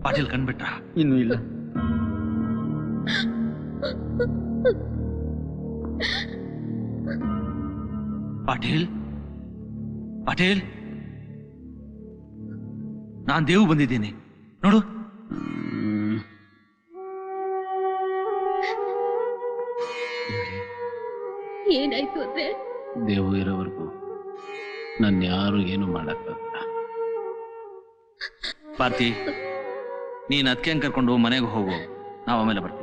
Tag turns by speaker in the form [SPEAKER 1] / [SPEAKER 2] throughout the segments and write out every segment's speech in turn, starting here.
[SPEAKER 1] ಪಾಟೀಲ್ ಕಂಡ್ಬಿಟ್ರ?
[SPEAKER 2] ಇನ್ನೂ ಇಲ್ಲ.
[SPEAKER 1] ಪಾಟೀಲ್ ಪಾಟೀಲ್, ನಾನ್ ದೇವು ಬಂದಿದ್ದೀನಿ ನೋಡು.
[SPEAKER 3] ಏನಾಯ್ತು ಅಂದ್ರೆ?
[SPEAKER 4] ದೇವು ಇರೋವರೆಗೂ ನನ್ನ ಯಾರು ಏನು ಮಾಡಕ್ಕಾಗಲ್ಲ.
[SPEAKER 1] ಪಾರ್ತಿ, ನೀನ್ ಅದಕ್ಕೆ ಕರ್ಕೊಂಡು ಮನೆಗೆ ಹೋಗು, ನಾವು ಆಮೇಲೆ ಬರ್ತೀವಿ.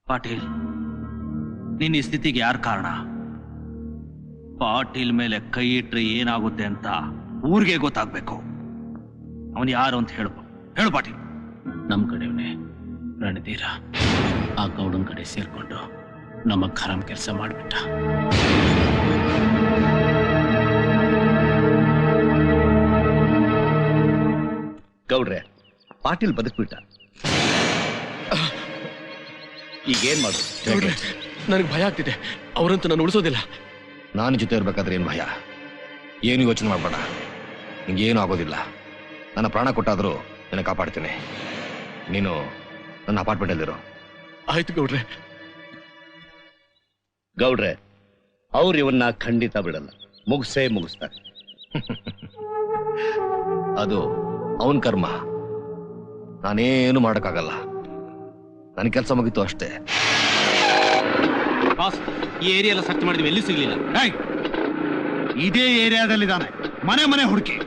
[SPEAKER 1] ಪಾಟೀಲ್, ನಿನ್ನ ಈ ಸ್ಥಿತಿಗೆ ಯಾರು ಕಾರಣ? ಪಾಟೀಲ್ ಮೇಲೆ ಕೈ ಇಟ್ರೆ ಏನಾಗುತ್ತೆ ಅಂತ ಊರಿಗೆ ಗೊತ್ತಾಗ್ಬೇಕು. ಅವನು ಯಾರು ಅಂತ ಹೇಳು ಪಾಟೀಲ್.
[SPEAKER 4] ನಮ್ಮ ಕಡೆಯವನೇ ರಣಧೀರ ಆ ಗೌಡನ ಕಡೆ ಸೇರ್ಕೊಂಡು ನಮ್ಮ ಖರಾಮ್ ಕೆಲಸ ಮಾಡಿಬಿಟ್ಟ.
[SPEAKER 5] ಗೌಡ್ರೆ, ಪಾಟೀಲ್ ಬದುಕ್ಬಿಟ್ಟ. ಈಗೇನ್ ಮಾಡು?
[SPEAKER 6] ನನಗೆ ಭಯ ಆಗ್ತಿದೆ. ಅವರಂತೂ ನಾನು ಉಳಿಸೋದಿಲ್ಲ.
[SPEAKER 7] ನಾನು ಜೊತೆ ಇರ್ಬೇಕಾದ್ರೆ ಏನು ಭಯ? ಏನು ಯೋಚನೆ ಮಾಡಬೇಡ, ನಿಂಗೇನು ಆಗೋದಿಲ್ಲ. ನನ್ನ ಪ್ರಾಣ ಕೊಟ್ಟಾದರೂ ನಿನ್ನ ಕಾಪಾಡ್ತೀನಿ. ನೀನು ನನ್ನ ಅಪಾರ್ಟ್ಮೆಂಟಲ್ಲಿರೋ.
[SPEAKER 6] ಆಯ್ತು ಗೌಡ್ರೆ.
[SPEAKER 5] ಗೌಡ್ರೆ, ಅವ್ರು ಇವನ್ನ ಖಂಡಿತ ಬಿಡಲ್ಲ, ಮುಗಿಸ್ತಾರೆ.
[SPEAKER 7] ಅದು ಅವನ ಕರ್ಮ, ನಾನೇನು ಮಾಡೋಕ್ಕಾಗಲ್ಲ. ನನ್ನ ಕೆಲಸ ಮುಗಿತು ಅಷ್ಟೇ.
[SPEAKER 1] ಬಾಸ್, ಈ ಏರಿಯಾ ಸರ್ಚ್ ಮಾಡಿದ್ವಿ, ಎಲ್ಲಿ ಸಿಗ್ಲಿಲ್ಲ. ಇದೇ ಏರಿಯಾದಲ್ಲಿದ್ದಾನೆ, ಮನೆ ಮನೆ ಹುಡುಕಿ.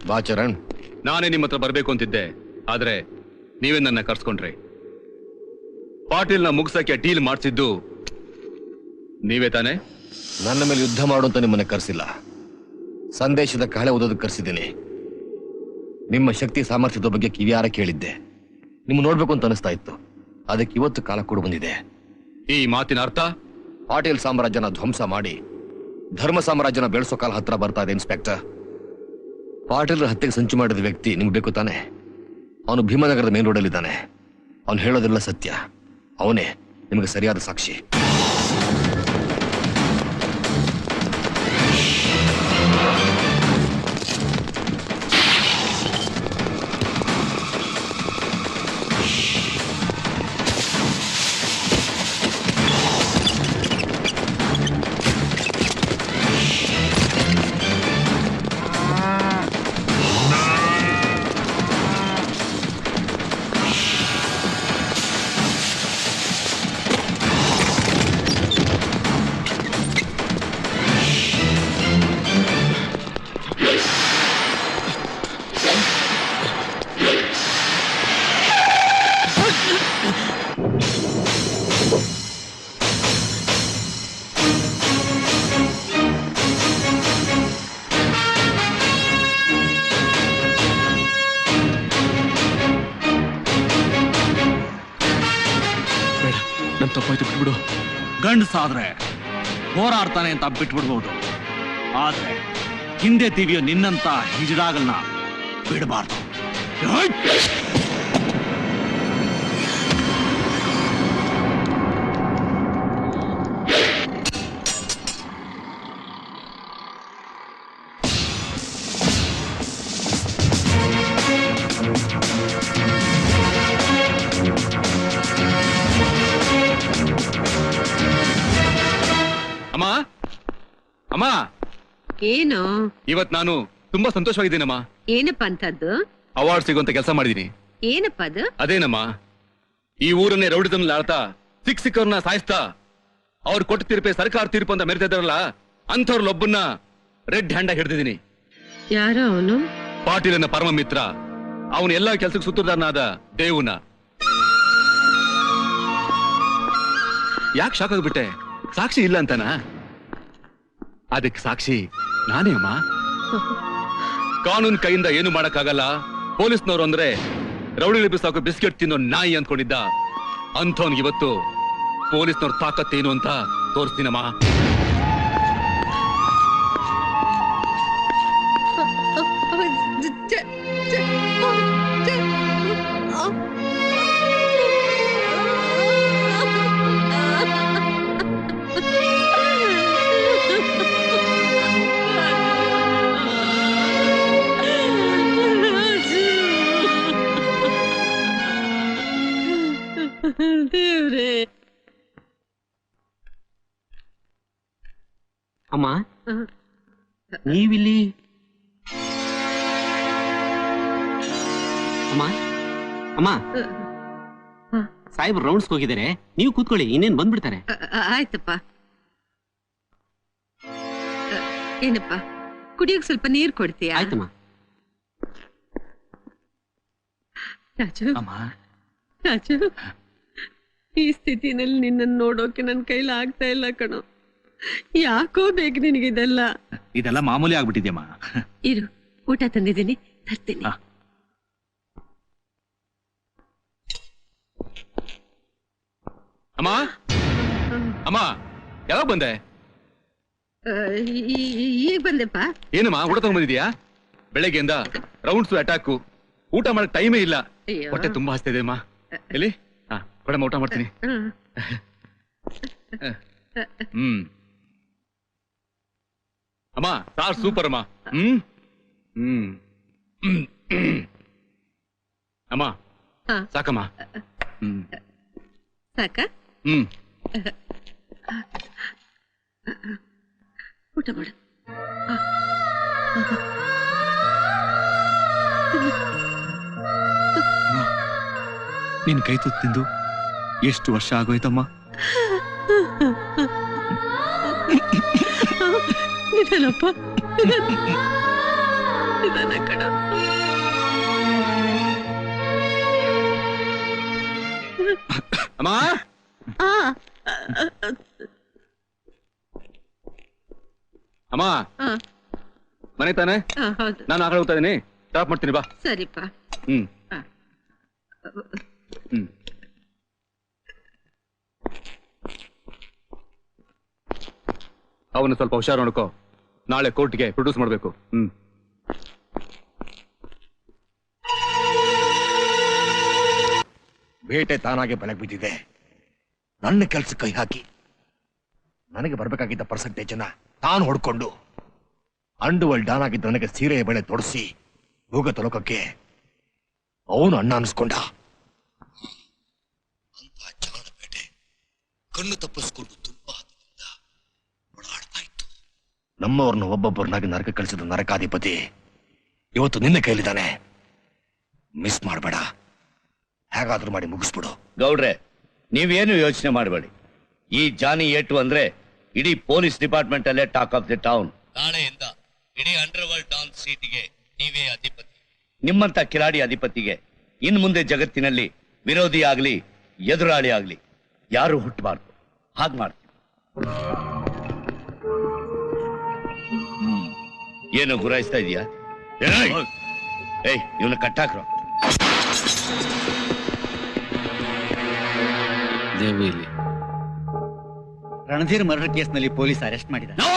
[SPEAKER 7] ಬಾ ಚರಣ್.
[SPEAKER 8] ನಾನೇ ನಿಮ್ಮ ಹತ್ರ ಬರ್ಬೇಕು ಅಂತಿದ್ದೆ, ಆದ್ರೆ ನೀವೇ ನನ್ನ ಕರ್ಸ್ಕೊಂಡ್ರಿ. ಪಾಟೀಲ್ನ ಮುಗ್ಸಕ್ಕೆ ಡೀಲ್ ಮಾಡಿಸಿದ್ದು ನೀವೇ ತಾನೆ?
[SPEAKER 7] ನನ್ನ ಮೇಲೆ ಯುದ್ಧ ಮಾಡು ಅಂತ ನಿಮ್ಮನ್ನ ಕರೆಸಿಲ್ಲ, ಸಂದೇಶದ ಕಹಳೆ ಓದೋದಕ್ಕೆ ಕರೆಸಿದ್ದೀನಿ. ನಿಮ್ಮ ಶಕ್ತಿ ಸಾಮರ್ಥ್ಯದ ಬಗ್ಗೆ ಕಿವಿಯಾರ ಕೇಳಿದ್ದೆ. ನಿಮ್ಮ ನೋಡ್ಬೇಕು ಅಂತ ಅನಿಸ್ತಾ ಇತ್ತು, ಅದಕ್ಕೆ ಇವತ್ತು ಕಾಲ ಕೂಡ ಬಂದಿದೆ.
[SPEAKER 8] ಈ ಮಾತಿನ ಅರ್ಥ?
[SPEAKER 7] ಪಾಟೀಲ್ ಸಾಮ್ರಾಜ್ಯನ ಧ್ವಂಸ ಮಾಡಿ ಧರ್ಮ ಸಾಮ್ರಾಜ್ಯನ ಬೆಳೆಸೋ ಕಾಲ ಹತ್ರ ಬರ್ತಾ ಇದೆ ಇನ್ಸ್ಪೆಕ್ಟರ್. ಪಾಟೀಲ್ರ ಹತ್ಯೆಗೆ ಸಂಚು ಮಾಡಿದ ವ್ಯಕ್ತಿ ನಿಮ್ಗೆ ಬೇಕು ತಾನೆ? ಅವನು ಭೀಮನಗರದ ಮೇನ್ ರೋಡಲ್ಲಿದ್ದಾನೆ. ಅವನು ಹೇಳೋದೆಲ್ಲ ಸತ್ಯ, ಅವನೇ ನಿಮಗೆ ಸರಿಯಾದ ಸಾಕ್ಷಿ.
[SPEAKER 1] ಗಂಡಸಾದ್ರೆ ಹೋರಾಡ್ತಾನೆ ಅಂತ ಬಿಟ್ಬಿಡ್ಬೋದು, ಆದ್ರೆ ಹಿಂದೆ ತಿವಿಯೋ ನಿನ್ನಂತ ಹಿಜಡಾಗಲ್ನ ಬಿಡಬಾರ್ದು.
[SPEAKER 8] ಅಮ್ಮ ಅಮ್ಮ,
[SPEAKER 3] ಏನು
[SPEAKER 8] ಇವತ್ ನಾನು ತುಂಬಾ ಸಂತೋಷವಾಗಿದ್ದೀನಮ್ಮ.
[SPEAKER 3] ಏನಪ್ಪ ಅಂತದ್ದು?
[SPEAKER 8] ಅವಾರ್ಡ್ ಸಿಗುವಂತ ಕೆಲಸ ಮಾಡಿದೀನಿ.
[SPEAKER 3] ಏನಪ್ಪ ಅದು?
[SPEAKER 8] ಅದೇನಮ್ಮ, ಈ ಊರನ್ನೇ ರೌಡಿಸಮ್ ಆಡ್ತಾ ಸಿಕ್ಕವ್ರನ್ನ ಸಾಯಿಸ್ತಾ ಅವ್ರು ಕೊಟ್ಟ ತೀರ್ಪೆ ಸರ್ಕಾರ ತೀರ್ಪು ಅಂತ ಮೆರೆತಿದ್ದಾರಲ್ಲ, ಅಂಥವ್ರಲ್ಲೊಬ್ಬನ್ನ ರೆಡ್ ಹ್ಯಾಂಡ್ ಆಗಿ ಹಿಡ್ದಿದ್ದೀನಿ.
[SPEAKER 3] ಯಾರೋ ಅವನು?
[SPEAKER 8] ಪಾಟೀಲನ ಪರಮ ಮಿತ್ರ, ಅವನು ಎಲ್ಲಾ ಕೆಲ್ಸಕ್ಕೆ ಸೂತ್ರಧಾರನಾದ ದೇವುನ. ಯಾಕೆ ಶಾಕ್ ಆಗ್ಬಿಟ್ಟೆ? ಸಾಕ್ಷಿ ಇಲ್ಲ ಅಂತನ? ಅದಕ್ಕೆ ಸಾಕ್ಷಿ ನಾನೇ ಅಮ್ಮ. ಕಾನೂನ್ ಕೈಯಿಂದ ಏನು ಮಾಡಕ್ಕಾಗಲ್ಲ, ಪೊಲೀಸ್ನವ್ರು ಅಂದ್ರೆ ರೌಡಿ ಬಿಸಾಕು ಬಿಸ್ಕೆಟ್ ತಿನ್ನೋ ನಾಯಿ ಅಂದ್ಕೊಂಡಿದ್ದ ಅಂಥವ್ನಿಗೆ ಇವತ್ತು ಪೊಲೀಸ್ನವ್ರ ತಾಕತ್ತೇನು ಅಂತ ತೋರಿಸ್ತೀನಮ್ಮ.
[SPEAKER 3] ದೇವ್ರೆ.
[SPEAKER 4] ಅಮ್ಮ ನೀವಿಲ್ಲಿ? ಅಮ್ಮ ಅಮ್ಮ ಸಾಹೇಬ್ ರೌಂಡ್ಸ್ ಹೋಗಿದ್ದಾರೆ, ನೀವು ಕೂತ್ಕೊಳ್ಳಿ, ಇನ್ನೇನ್ ಬಂದ್ಬಿಡ್ತಾರೆ.
[SPEAKER 3] ಆಯ್ತಪ್ಪ. ಏನಪ್ಪ ಕುಡಿಯೋಕ್ ಸ್ವಲ್ಪ ನೀರ್ ಕೊಡ್ತೀಯಾ?
[SPEAKER 4] ಆಯ್ತಮ್ಮ.
[SPEAKER 3] ರಾಜು,
[SPEAKER 1] ಅಮ್ಮ
[SPEAKER 3] ರಾಜು, ಈ ಸ್ಥಿತಿನಲ್ಲಿ ನಿನ್ನನ್ನು ನೋಡೋಕೆ ನನ್ನ ಕೈಲಿ ಆಗ್ತಾ ಇಲ್ಲ ಕಣೋ. ಯಾಕೋ ಬೇಕು ನಿನಗಿದೆಲ್ಲ?
[SPEAKER 1] ಇದೆಲ್ಲ ಮಾಮೂಲಿ ಆಗ್ಬಿಟ್ಟಿದ್ಯಮ್ಮ.
[SPEAKER 3] ಇರು, ಊಟ ತಂದಿದ್ದೀನಿ, ತರ್ತೀನಿ.
[SPEAKER 1] ಹಾ.
[SPEAKER 8] ಅಮ್ಮ ಅಮ್ಮ ಯಾವಾಗ ಬಂದೆ?
[SPEAKER 3] ಈಗ ಬಂದೆಪ್ಪ.
[SPEAKER 8] ಏನಮ್ಮ ಊಟ ತಗೊಂಡ್ ಬಂದಿದ್ಯಾ? ಬೆಳಗ್ಗೆಯಿಂದ ರೌಂಡ್ಸ್ ಅಟ್ಯಾಕು, ಊಟ ಮಾಡಕ್ ಟೈಮೇ ಇಲ್ಲ.
[SPEAKER 3] ಅಯ್ಯೋ.
[SPEAKER 8] ಹೊಟ್ಟೆ ತುಂಬಾ ಹಸ್ತಿದೆ ಅಮ್ಮ. ಎಲ್ಲಿ? ಹಾ ಕೊಡಮ್ಮ, ಊಟ ಮಾಡ್ತೀನಿ. ಹ್ಮ್ ಅಮ್ಮ ಸಾರ್ ಸೂಪರ್ ಅಮ್ಮ. ಹ್ಮ್ ಹ್ಮ್ ಅಮ್ಮ
[SPEAKER 3] ಹಾ.
[SPEAKER 8] ಸಾಕಮ್ಮ. ಹ್ಮ್
[SPEAKER 3] ಸಾಕ?
[SPEAKER 8] ಹ್ಮ್
[SPEAKER 3] ಊಟ ಮಾಡು.
[SPEAKER 1] ನಿನ್ ಕೈ ತುತ್ತು ತಿಂದು ಎಷ್ಟು ವರ್ಷ ಆಗೋಯ್ತಮ್ಮ?
[SPEAKER 3] ನಿಧಾನಪ್ಪ, ನಿಧಾನ ಕಣ.
[SPEAKER 8] ಅಮ್ಮ ಅಮ್ಮ ಮನೆ ತಾನೆ?
[SPEAKER 3] ಹೌದು.
[SPEAKER 8] ನಾನು ಆ ಕಡೆ ಹೋಗ್ತಾ ಇದೀನಿ, ಡ್ರಾಪ್ ಮಾಡ್ತೀನಿ ಬಾ.
[SPEAKER 3] ಸರಿಪ್ಪ.
[SPEAKER 8] ಹ್ಮ್
[SPEAKER 3] ಹಾ.
[SPEAKER 8] ಹ್ಮ್ ಅವನು ಸ್ವಲ್ಪ ಹುಷಾರು ನೋಡ್ಕೋ, ನಾಳೆ ಕೋರ್ಟ್ಗೆ ಪ್ರೊಡ್ಯೂಸ್ ಮಾಡ್ಬೇಕು. ಹ್ಮ್
[SPEAKER 7] ಬೇಟೆ ತಾನಾಗೆ ಬಲೆಗೆ ಬಿದ್ದಿದೆ. ನನ್ನ ಕೆಲಸ ಕೈ ಹಾಕಿ ನನಗೆ ಬರ್ಬೇಕಾಗಿದ್ದ ಪರ್ಸೆಂಟೇಜ್ ಅನ್ನ ತಾನು ಹೊಡ್ಕೊಂಡು ಅಂಡುವಲ್ ಡಾನ್ ಆಗಿದ್ದ ನನಗೆ ಸೀರೆಯ ಬೆಳೆ ತೊಡಸಿ ಭೂಗ ತಲೋಕಕ್ಕೆ ಅವನು ಅಣ್ಣ ಅನಿಸ್ಕೊಂಡ. ಬೇಟೆ ಕಣ್ಣು ತಪ್ಪಿಸ್ಕೊಂಡು ತುಂಬಾ ಓಡಾಡ್ತಾ ಇತ್ತು. ನಮ್ಮವ್ರನ್ನ ಒಬ್ಬೊಬ್ಬರನ್ನಾಗಿ ನರಕ ಕಳಿಸಿದ ನರಕಾಧಿಪತಿ ಇವತ್ತು ನಿನ್ನ ಕೈಲಿದ್ದಾನೆ. ಮಿಸ್ ಮಾಡಬೇಡ, ಹೇಗಾದ್ರೂ ಮಾಡಿ ಮುಗಿಸ್ಬಿಡು.
[SPEAKER 5] ಗೌಡ್ರೆ, ನೀವೇನು ಯೋಚನೆ ಮಾಡಬೇಡಿ. ಈ ಜಾನಿ ಏಟು ಅಂದ್ರೆ ಇಡೀ ಪೊಲೀಸ್ ಡಿಪಾರ್ಟ್ಮೆಂಟ್ ಅಲ್ಲೇ ಟಾಕ್ ಆಫ್ ದಿ ಟೌನ್. ನಾಳೆಯಿಂದ ಇಡೀ ಅಂಡರ್ ವರ್ಲ್ಡ್ ಡಾನ್ ಸೀಟ್ಗೆ ನೀವೇ ಅಧಿಪತಿ. ನಿಮ್ಮಂತ ಕಿಲಾಡಿ ಅಧಿಪತಿಗೆ ಇನ್ ಮುಂದೆ ಜಗತ್ತಿನಲ್ಲಿ ವಿರೋಧಿ ಆಗ್ಲಿ ಎದುರಾಳಿ ಆಗ್ಲಿ ಯಾರು ಹುಟ್ಟಬಾರ್ದು. ಹಾಗೆ ಮಾಡ್ತೀವಿ. ಏನು ಗುರಾಯಿಸ್ತಾ ಇದೀಯಾ? ಏಯ್, ಇವನ್ನ ಕಟ್ಟಾಕ್ರು.
[SPEAKER 4] ದೇವಿ ಇಲ್ಲಿ
[SPEAKER 2] ರಣಧೀರ್ ಮರ್ಡರ್ ಕೇಸ್ನಲ್ಲಿ ಪೊಲೀಸ್ ಅರೆಸ್ಟ್ ಮಾಡಿದ್ದಾರೆ.
[SPEAKER 5] No!